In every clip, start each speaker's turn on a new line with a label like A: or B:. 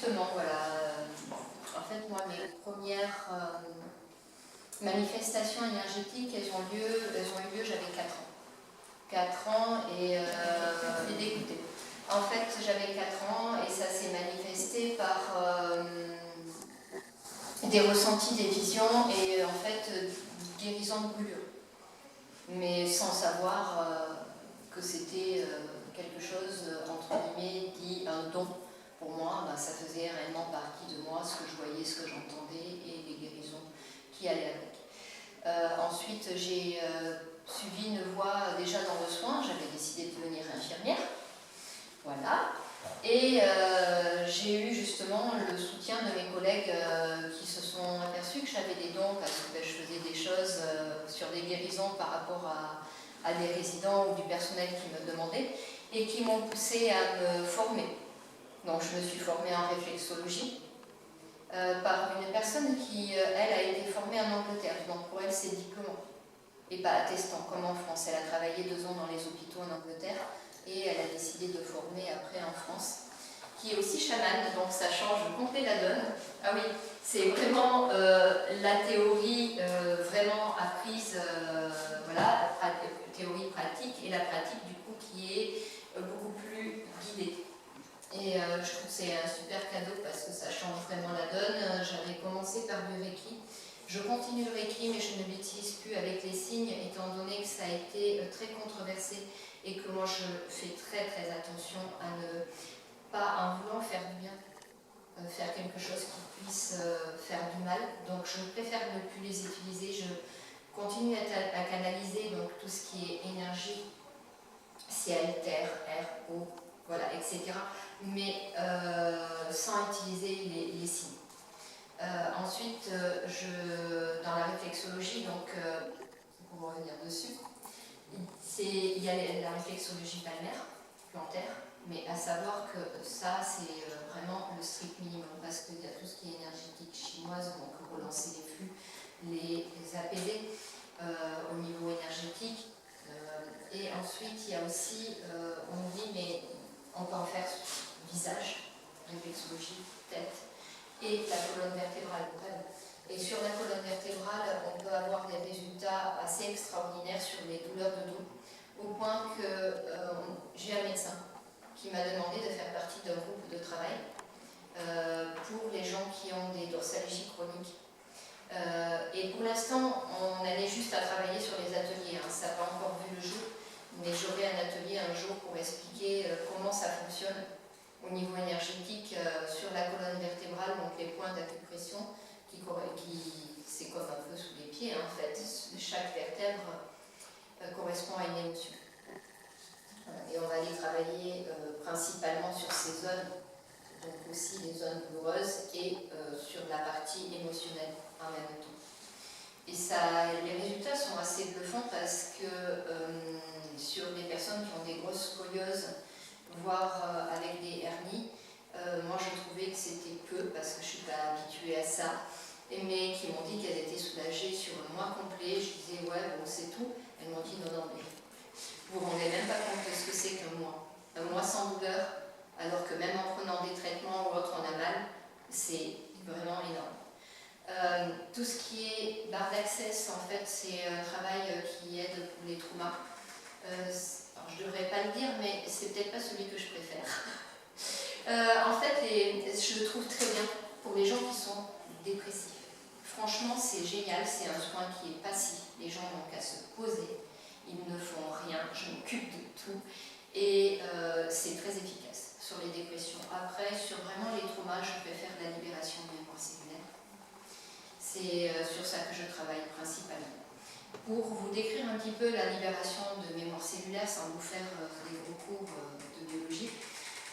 A: justement, voilà, en fait, moi, mes premières manifestations énergétiques, elles ont eu lieu, j'avais 4 ans. 4 ans et dégoûtée. En fait, j'avais 4 ans et ça s'est manifesté par des ressentis, des visions et en fait, guérison de brûlure. Mais sans savoir que c'était quelque chose, entre guillemets, dit un don. Pour moi, ça faisait réellement partie de moi, ce que je voyais, ce que j'entendais et les guérisons qui allaient avec. Ensuite, j'ai suivi une voie déjà dans le soin. J'avais décidé de devenir infirmière. Voilà. Et j'ai eu justement le soutien de mes collègues qui se sont aperçus que j'avais des dons parce que je faisais des choses sur des guérisons par rapport à des résidents ou du personnel qui me demandaient et qui m'ont poussée à me former. Donc je me suis formée en réflexologie par une personne qui, elle, a été formée en Angleterre. Donc pour elle, c'est diplômant et pas attestant comme en France. Elle a travaillé 2 ans dans les hôpitaux en Angleterre et elle a décidé de former après en France, qui est aussi chamane, donc ça change complètement la donne. Ah oui, c'est vraiment la théorie vraiment apprise, voilà, théorie pratique, et la pratique du coup qui est beaucoup plus guidée. Et je trouve que c'est un super cadeau parce que ça change vraiment la donne. J'avais commencé par du Reiki. Je continue le Reiki, mais je ne l'utilise plus avec les signes, étant donné que ça a été très controversé et que moi je fais très très attention à ne pas, en voulant faire du bien, faire quelque chose qui puisse faire du mal. Donc je préfère ne plus les utiliser. Je continue à canaliser donc tout ce qui est énergie, ciel, terre, air, eau, voilà, etc. Mais sans utiliser les signes. Ensuite, dans la réflexologie, donc, pour revenir dessus, il y a la réflexologie palmaire, plantaire, mais à savoir que ça, c'est vraiment le strict minimum, parce qu'il y a tout ce qui est énergétique chinoise, donc relancer les flux, les apaiser au niveau énergétique. Et ensuite, il y a aussi, on nous dit, mais on peut en faire visage, réflexologie, tête, et la colonne vertébrale. Et sur la colonne vertébrale, on peut avoir des résultats assez extraordinaires sur les douleurs de dos, au point que j'ai un médecin qui m'a demandé de faire partie d'un groupe de travail pour les gens qui ont des dorsalogies chroniques. Et pour l'instant, on allait juste à travailler sur les ateliers, hein. Ça n'a pas encore vu le jour, mais j'aurai un atelier un jour pour expliquer comment ça fonctionne au niveau énergétique sur la colonne vertébrale, donc les points d'acupression, c'est comme un peu sous les pieds en fait. Chaque vertèbre correspond à une émotion. Et on va aller travailler principalement sur ces zones, donc aussi les zones douloureuses et sur la partie émotionnelle en même temps. Et ça, les résultats sont assez bluffants parce que sur des personnes qui ont des grosses scolioses, voire avec des hernies, moi je trouvais que c'était peu parce que je ne suis pas habituée à ça, mais qui m'ont dit qu'elles étaient soulagées sur un mois complet. Je disais ouais bon c'est tout. Elles m'ont dit non mais vous vous rendez même pas compte de ce que c'est qu'un mois. Un mois sans douleur, alors que même en prenant des traitements ou autre on a mal, c'est vraiment énorme. Tout ce qui est barre d'access, en fait, c'est un travail qui aide pour les traumas. Alors, je ne devrais pas le dire, mais c'est peut-être pas celui que je préfère. En fait, je le trouve très bien pour les gens qui sont dépressifs. Franchement, c'est génial, c'est un soin qui est passif. Les gens n'ont qu'à se poser, ils ne font rien, je m'occupe de tout. Et c'est très efficace sur les dépressions. Après, sur vraiment les traumas, je préfère la libération de mémoire cellulaire. C'est sur ça que je travaille principalement. Pour vous décrire un petit peu la libération de mémoire cellulaire, sans vous faire des gros cours de biologie,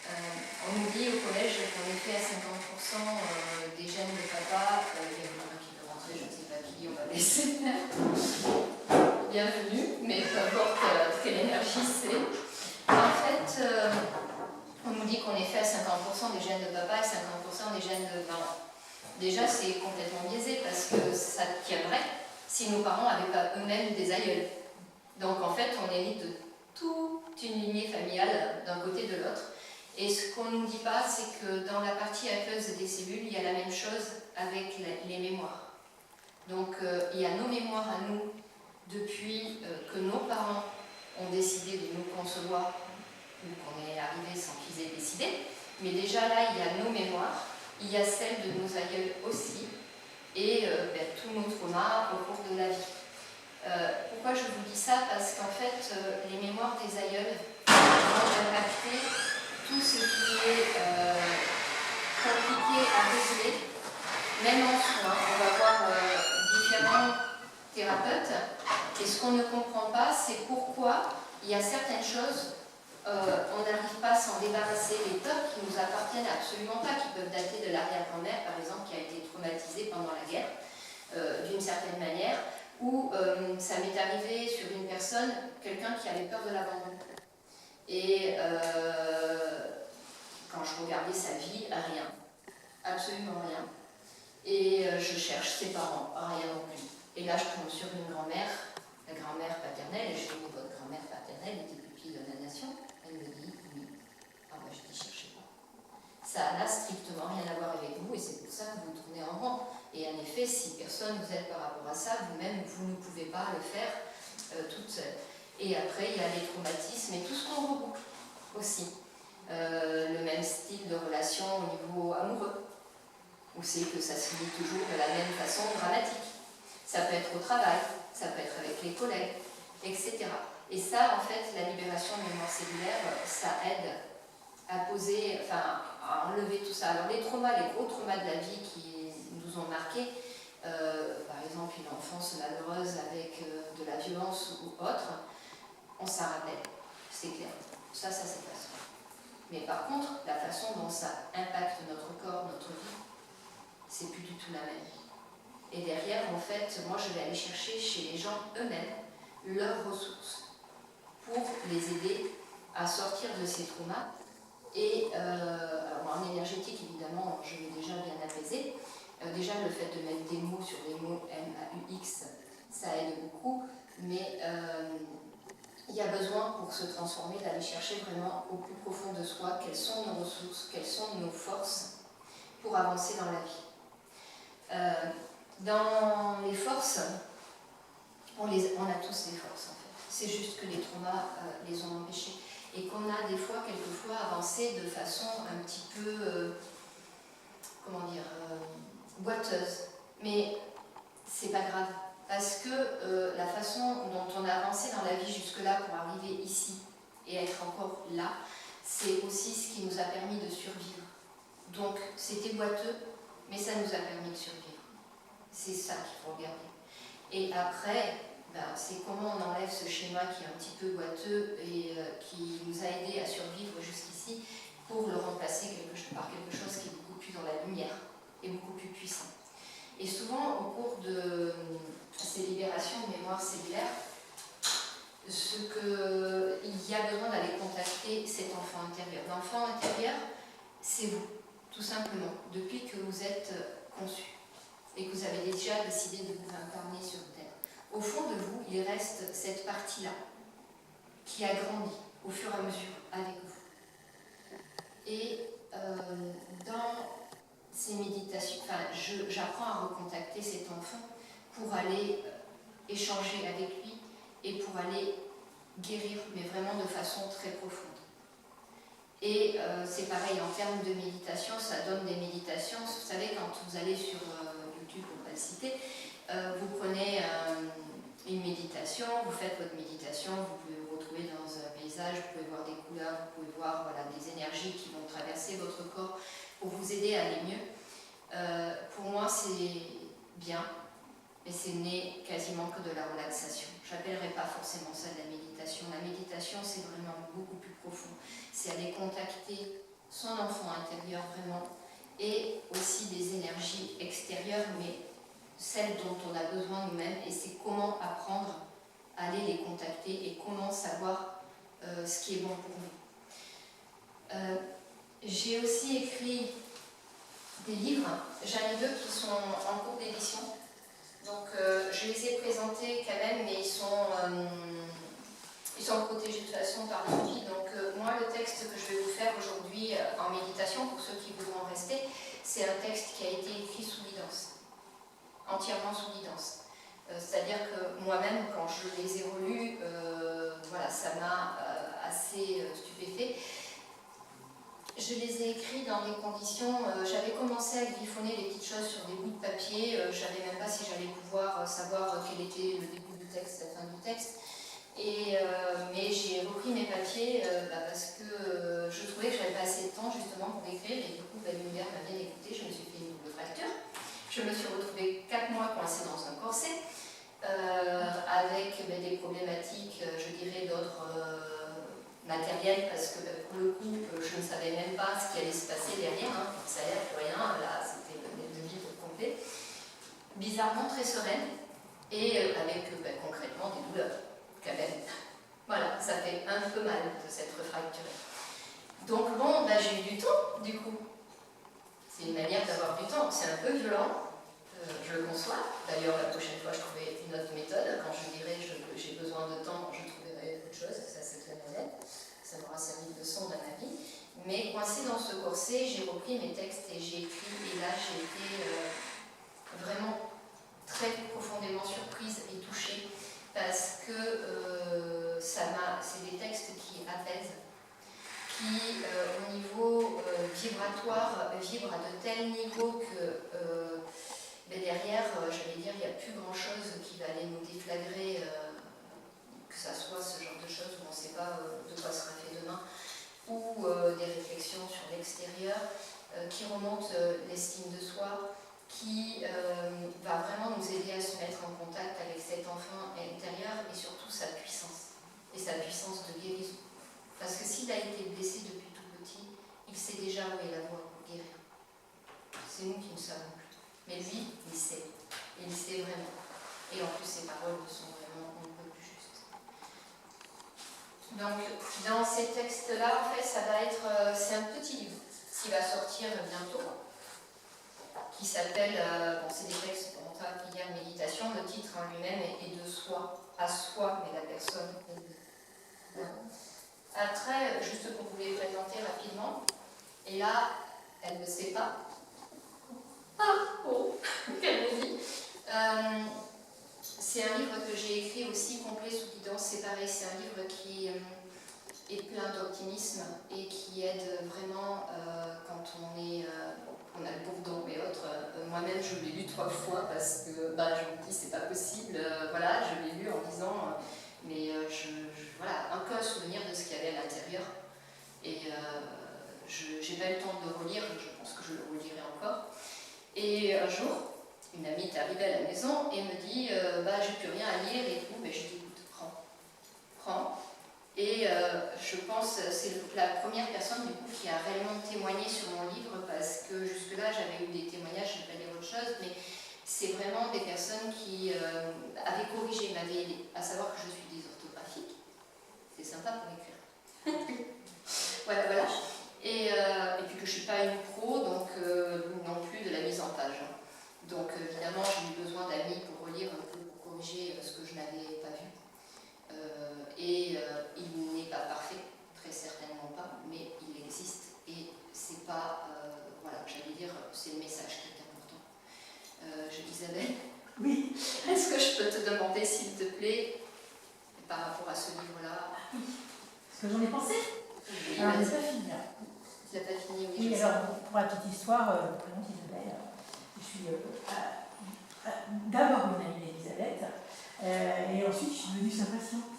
A: on nous dit au collège qu'on est fait à 50% des gènes de papa. Il y a quelqu'un qui peut rentrer, je ne sais pas qui, on va laisser. Bienvenue, mais peu importe quelle énergie c'est. En fait, on nous dit qu'on est fait à 50% des gènes de papa et 50% des gènes de maman. Déjà, c'est complètement biaisé parce que ça tiendrait si nos parents n'avaient pas eux-mêmes des aïeuls. Donc en fait, on hérite de toute une lignée familiale d'un côté et de l'autre. Et ce qu'on ne nous dit pas, c'est que dans la partie aqueuse des cellules, il y a la même chose avec les mémoires. Donc il y a nos mémoires à nous depuis que nos parents ont décidé de nous concevoir, ou qu'on est arrivé sans qu'ils aient décidé. Mais déjà là, il y a nos mémoires, il y a celles de nos aïeuls aussi, et tous nos traumas au cours de la vie. Pourquoi je vous dis ça? Parce qu'en fait, les mémoires des aïeuls vont impacter tout ce qui est compliqué à résoudre, même en soi. On va voir différents thérapeutes, et ce qu'on ne comprend pas, c'est pourquoi il y a certaines choses, on n'arrive pas à s'en débarrasser. Les peurs qui nous appartiennent absolument pas, qui peuvent dater de l'arrière-grand-mère, par exemple, qui a été traumatisée pendant la guerre, d'une certaine manière, ou ça m'est arrivé sur une personne, quelqu'un qui avait peur de l'abandon. Et quand je regardais sa vie, rien, absolument rien. Et je cherche ses parents, rien non plus. Et là, je tombe sur une grand-mère, la grand-mère paternelle, et je dis, votre grand-mère paternelle était pupille de la nation? Elle me dit, oui. Ah, moi, je dis, cherchez pas. Ça n'a strictement rien à voir avec vous, et c'est pour ça que vous tournez en rond. Et en effet, si personne vous aide par rapport à ça, vous-même, vous ne pouvez pas le faire toute seule. Et après, il y a les traumatismes et tout ce qu'on regroupe aussi. Le même style de relation au niveau amoureux, où c'est que ça se finit toujours de la même façon dramatique. Ça peut être au travail, ça peut être avec les collègues, etc. Et ça, en fait, la libération de mémoire cellulaire, ça aide à poser, enfin, à enlever tout ça. Alors les traumas, les gros traumas de la vie qui nous ont marqués, par exemple une enfance malheureuse avec de la violence ou autre, on s'en rappelle, c'est clair. Ça s'efface. Mais par contre, la façon dont ça impacte notre corps, notre vie, c'est plus du tout la même. Et derrière, en fait, moi je vais aller chercher chez les gens eux-mêmes leurs ressources pour les aider à sortir de ces traumas. Et alors en énergétique, évidemment, je l'ai déjà bien apaisé. Déjà, le fait de mettre des mots sur les mots M-A-U-X, ça aide beaucoup, mais il y a besoin, pour se transformer, d'aller chercher vraiment au plus profond de soi quelles sont nos ressources, quelles sont nos forces pour avancer dans la vie. Dans les forces, on a tous des forces en fait. C'est juste que les traumas les ont empêchés. Et qu'on a des fois, quelquefois, avancé de façon un petit peu, boiteuse. Mais c'est pas grave. Parce que la façon dont on a avancé dans la vie jusque-là pour arriver ici et être encore là, c'est aussi ce qui nous a permis de survivre. Donc c'était boiteux, mais ça nous a permis de survivre. C'est ça qu'il faut regarder. Et après, c'est comment on enlève ce schéma qui est un petit peu boiteux et qui nous a aidés à survivre jusqu'ici pour le remplacer par quelque chose qui est beaucoup plus dans la lumière et beaucoup plus puissant. Et souvent, au cours de ces libérations de mémoire cellulaire, il y a besoin d'aller contacter cet enfant intérieur. L'enfant intérieur, c'est vous, tout simplement, depuis que vous êtes conçu et que vous avez déjà décidé de vous incarner sur Terre. Au fond de vous, il reste cette partie-là qui a grandi au fur et à mesure avec vous. Et dans ces méditations, j'apprends à recontacter cet enfant pour aller échanger avec lui et pour aller guérir, mais vraiment de façon très profonde. Et c'est pareil en termes de méditation, ça donne des méditations. Vous savez, quand vous allez sur YouTube, on va le citer, vous prenez une méditation, vous faites votre méditation, vous pouvez vous retrouver dans un paysage, vous pouvez voir des couleurs, vous pouvez voir des énergies qui vont traverser votre corps pour vous aider à aller mieux. Pour moi, c'est bien, mais c'est né quasiment que de la relaxation. Je n'appellerai pas forcément ça de la méditation. La méditation, c'est vraiment beaucoup plus profond. C'est aller contacter son enfant intérieur vraiment, et aussi des énergies extérieures, mais celles dont on a besoin nous-mêmes, et c'est comment apprendre à aller les contacter et comment savoir ce qui est bon pour nous. J'ai aussi écrit des livres, j'en ai 2 qui sont en cours d'édition, donc je les ai présentés quand même, mais ils sont protégés de toute façon par la vie, donc moi, le texte que je vais vous faire aujourd'hui en méditation, pour ceux qui voudront rester, c'est un texte qui a été écrit sous guidance, entièrement sous guidance. C'est-à-dire que moi-même, quand je les ai relus, voilà, ça m'a assez stupéfait. Je les ai écrits dans des conditions, j'avais commencé à griffonner des petites choses sur des bouts de papier, je ne savais même pas si j'allais pouvoir savoir quel était le début du texte, la fin du texte. Mais j'ai repris mes papiers parce que je trouvais que je n'avais pas assez de temps justement pour écrire, et du coup l'univers m'a bien écouté, je me suis fait une double fracture. Je me suis retrouvée 4 mois coincée dans un corset, avec des problématiques, je dirais, d'ordre matériel, parce que pour le coup, je ne savais même pas ce qui allait se passer derrière, hein, ça allait, plus rien, là c'était le vide complet. Bizarrement très sereine, et avec concrètement des douleurs, quand même. Voilà, ça fait un peu mal de s'être fracturée. Donc bon, j'ai eu du temps, du coup. C'est une manière d'avoir du temps, c'est un peu violent. Je le conçois. D'ailleurs, la prochaine fois, je trouverai une autre méthode. Quand je dirai que j'ai besoin de temps, je trouverai autre chose. Ça, c'est très honnête. Ça m'aura servi de leçon dans ma vie. Mais coincée dans ce corset, j'ai repris mes textes et j'ai écrit. Et là, j'ai été vraiment très profondément surprise et touchée parce que c'est des textes qui apaisent, qui, au niveau vibratoire, vibrent à de tels niveaux que derrière, j'allais dire, il n'y a plus grand-chose qui va aller nous déflagrer, que ça soit ce genre de choses où on ne sait pas de quoi sera fait demain, ou des réflexions sur l'extérieur qui remontent l'estime de soi, qui va vraiment nous aider à se mettre en contact avec cet enfant intérieur et surtout sa puissance, et sa puissance de guérison. Parce que s'il a été blessé depuis tout petit, il sait déjà où est la voie pour guérir. C'est nous qui ne savons plus. Mais lui, il sait. Et il sait vraiment. Et en plus, ses paroles sont vraiment un peu plus justes. Donc, dans ces textes-là, en fait, ça va être... c'est un petit livre qui va sortir bientôt, qui s'appelle... c'est des textes pour monter à prière, méditation. Le titre en lui-même est de soi, à soi, mais la personne est de... Après, juste pour vous les présenter rapidement, et là, elle ne sait pas. Ah, oh, quelle vie. C'est un livre que j'ai écrit aussi complet sous guidance, c'est pareil, c'est un livre qui est plein d'optimisme et qui aide vraiment quand on a le bourdon et autres. Moi-même, je l'ai lu 3 fois parce que je me dis c'est pas possible. Voilà, je l'ai lu en disant, mais voilà, aucun souvenir de ce qu'il y avait à l'intérieur. Et j'ai pas eu le temps de le relire, je pense que je le relirai encore. Et un jour, une amie est arrivée à la maison et me dit j'ai plus rien à lire et tout. Mais je dis écoute, prends. Et je pense que c'est la première personne du coup qui a réellement témoigné sur mon livre, parce que jusque-là j'avais eu des témoignages, je ne vais pas dire autre chose, mais c'est vraiment des personnes qui avaient corrigé, m'avaient aidé, à savoir que je suis dysorthographique. C'est sympa pour écrire. voilà. Et puis que je ne suis pas une pro, donc non plus de la mise en page. Donc évidemment, j'ai eu besoin d'amis pour relire un peu, pour corriger ce que je n'avais pas vu. Il n'est pas parfait, très certainement pas, mais il existe. Et c'est pas, j'allais dire, c'est le message qui est important. Isabelle,
B: oui.
A: Est-ce que je peux te demander, s'il te plaît, par rapport à ce livre-là?
B: Ce que j'en ai pensé?
A: Oui,
B: alors, je n'ai pas fini.
A: Tu n'as pas fini, oui.
B: Oui, alors, pour la petite histoire, je me présente Isabelle. Je suis d'abord mon amie Elisabeth, et ensuite je suis devenue sa patiente.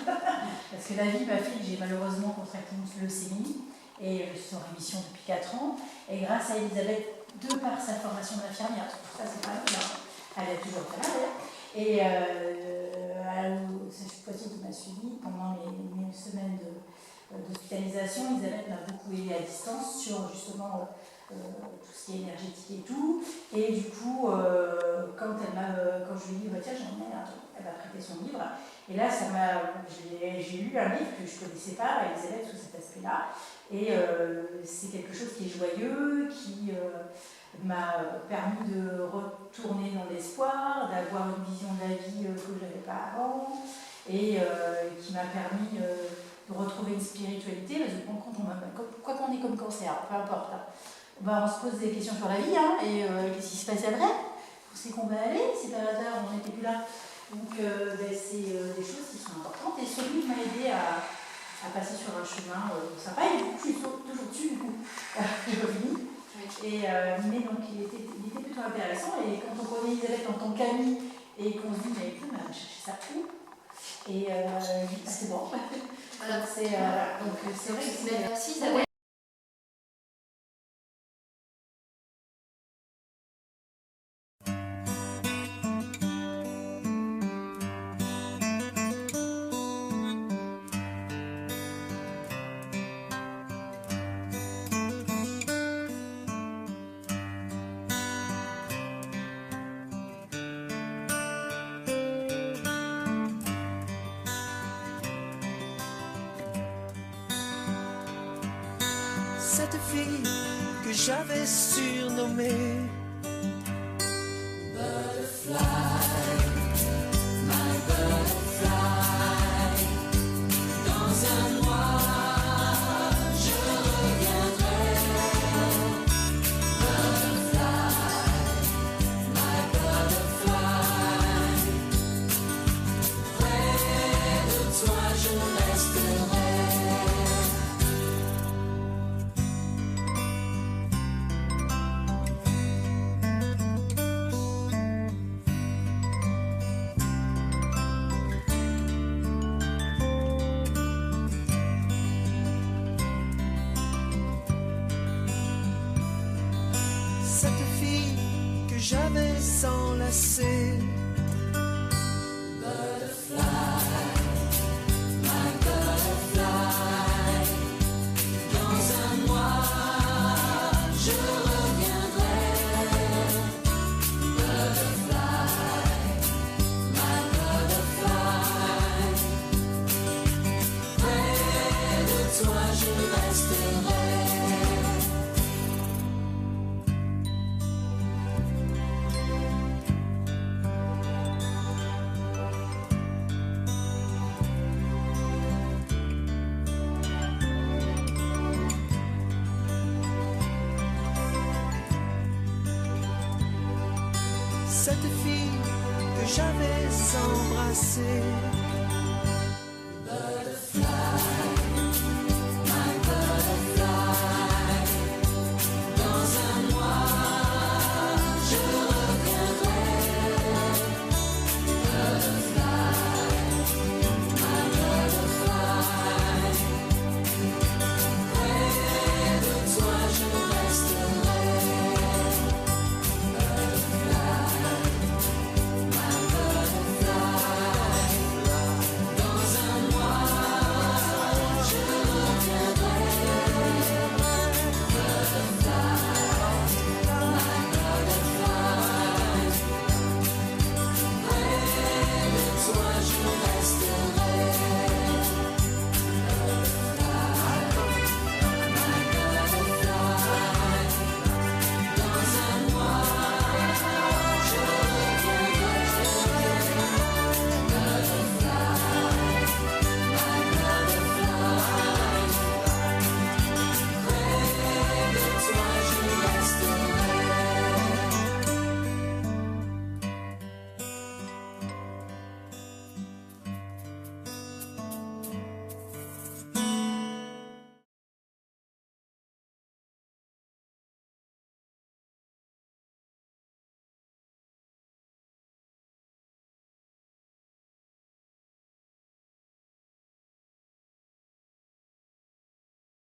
B: Parce que la vie m'a fait que j'ai malheureusement contracté une leucémie, et je suis en rémission depuis 4 ans. Et grâce à Elisabeth, de par sa formation d'infirmière, ça c'est pas bien, elle a toujours fait mal, et cette fois-ci qui m'a suivi pendant mes semaines d'hospitalisation, Elisabeth m'a beaucoup aidée à distance sur justement tout ce qui est énergétique et tout. Et du coup, quand je lui ai dit, tiens, j'en ai un, elle m'a prêté son livre. Et là, j'ai lu un livre que je ne connaissais pas, Elisabeth, sous cet aspect-là. Et c'est quelque chose qui est joyeux, qui m'a permis de retourner dans l'espoir, d'avoir une vision de la vie que je n'avais pas avant, et qui m'a permis de retrouver une spiritualité, parce que quoi qu'on est comme cancer, peu importe, hein, on se pose des questions sur la vie, hein, et qu'est-ce qui se passe après, où c'est qu'on va aller, si par hasard on n'était plus là. Donc c'est des choses qui sont importantes, et celui m'a aidé à passer sur un chemin sympa, et du coup je suis toujours dessus, du coup, mais donc il était plutôt intéressant, et quand on connaît Elisabeth en tant qu'amie, et qu'on se dit, mais écoute, on va chercher ça où? Et c'est bon.
A: Voilà.
B: Donc c'est vrai que c'est...
A: Merci Isabelle.
C: Cette fille que j'avais surnommée Butterfly, my butterfly. Dans un mois, je reviendrai. Butterfly, my butterfly. Près de toi, je resterai. Cette fille que j'avais enlacée. Butterfly, my butterfly. Dans un mois, je reviendrai. Butterfly, my butterfly. Près de toi, je resterai. Cette fille que j'avais embrassée.